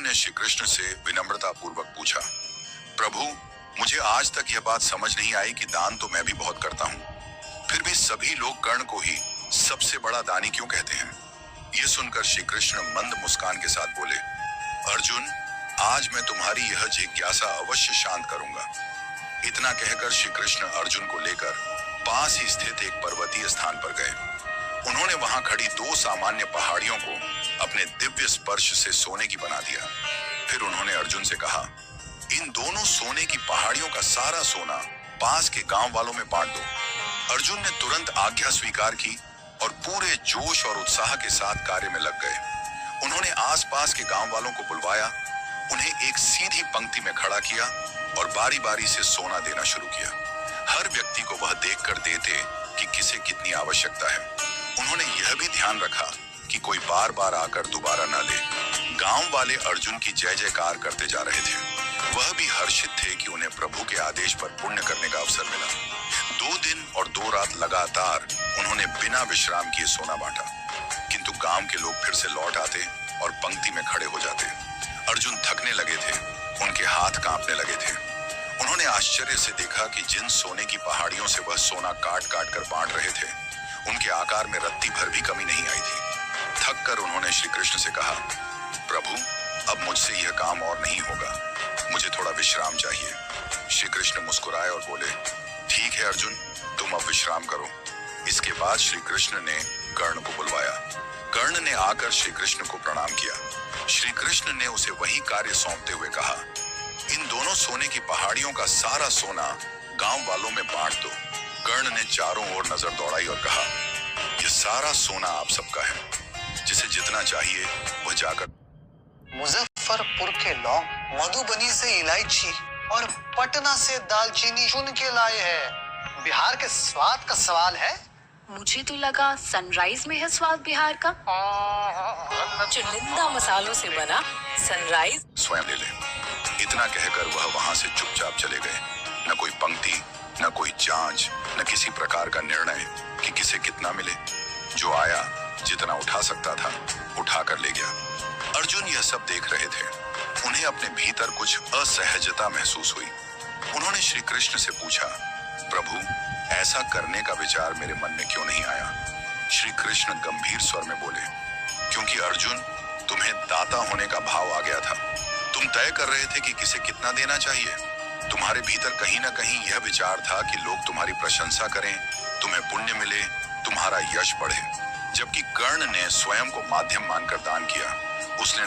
अर्जुन ने श्री कृष्ण से विनम्रता पूर्वक पूछा, प्रभु, मुझे आज तक यह बात समझ नहीं आई कि दान तो मैं भी बहुत करता हूँ, फिर भी सभी लोग कर्ण को ही सबसे बड़ा दानी क्यों कहते हैं? यह सुनकर श्री कृष्ण मंद मुस्कान के साथ बोले, अर्जुन, आज मैं तुम्हारी यह जिज्ञासा अवश्य शांत करूंगा। इतना कहकर श्री कृष्ण अर्जुन को लेकर पास ही स्थित एक पर्वतीय स्थान पर गए। उन्होंने वहां खड़ी दो सामान्य पहाड़ियों को अपने दिव्य स्पर्श से सोने की बना दिया। फिर उन्होंने अर्जुन से कहा, इन दोनों सोने की पहाड़ियों का सारा सोना पास के गांव वालों में बांट दो। अर्जुन ने तुरंत आज्ञा स्वीकार की और पूरे जोश और उत्साह के साथ कार्य में लग गए। उन्होंने आसपास के गांव वालों को बुलवाया, उन्हें एक सीधी पंक्ति में खड़ा किया और बारी बारी से सोना देना शुरू किया। हर व्यक्ति को वह देखकर देते कि किसे कितनी आवश्यकता है। उन्होंने यह भी ध्यान रखा कि कोई बार बार आकर दोबारा न ले। गांव वाले अर्जुन की जय जयकार करते जा रहे थे। वह भी हर्षित थे कि उन्हें प्रभु के आदेश पर पुण्य करने का अवसर मिला। 2 दिन और 2 रात लगातार उन्होंने बिना विश्राम किए सोना बांटा, किंतु गांव के लोग फिर से लौट आते और पंक्ति में खड़े हो जाते। अर्जुन थकने लगे थे, उनके हाथ कांपने लगे थे। उन्होंने आश्चर्य से देखा कि जिन सोने की पहाड़ियों से वह सोना काट काट कर बांट रहे थे, उनके आकार में रत्ती भर भी कमी नहीं आई थी। थक कर उन्होंने श्री कृष्ण से कहा, प्रभु, अब मुझसे यह काम और नहीं होगा, मुझे थोड़ा विश्राम चाहिए। श्री कृष्ण मुस्कुराए और बोले, ठीक है अर्जुन, तुम अब विश्राम करो। इसके बाद श्री कृष्ण ने कर्ण को बुलवाया। कर्ण ने आकर श्री कृष्ण को प्रणाम किया। श्री कृष्ण ने उसे वही कार्य सौंपते हुए कहा, इन दोनों सोने की पहाड़ियों का सारा सोना गांव वालों में बांट दो। कर्ण ने चारों ओर नजर दौड़ाई और कहा, यह सारा सोना आप सबका है, जिसे जितना चाहिए वह जाकर। मुजफ्फरपुर के लौंग, मधुबनी से इलायची और पटना से दालचीनी चुन के लाए हैं। बिहार के स्वाद का सवाल है। मुझे तो लगा सनराइज में है स्वाद बिहार का। चुनिंदा मसालों से बना सनराइज स्वयं ले ले। इतना कहकर वह वहां से चुपचाप चले गए। न कोई पंक्ति, न कोई जांच, न किसी प्रकार का निर्णय कि किसे कितना मिले। जो आया, जितना उठा सकता था, उठा कर ले गया। अर्जुन यह सब देख रहे थे। उन्हें अपने भीतर कुछ असहजता महसूस हुई। उन्होंने श्री कृष्ण से पूछा, प्रभु, ऐसा करने का विचार मेरे मन में क्यों नहीं आया? श्री कृष्ण गंभीर स्वर में बोले, क्योंकि अर्जुन, तुम्हें दाता होने का भाव आ गया था। तुम तय कर रहे थे कि किसे कितना देना चाहिए। तुम्हारे भीतर कहीं ना कहीं यह विचार था कि लोग तुम्हारी प्रशंसा करें, तुम्हें पुण्य मिले, तुम्हारा यश बढ़े। जबकि कर्ण ने स्वयं को माध्यम मानकर दान किया। उसने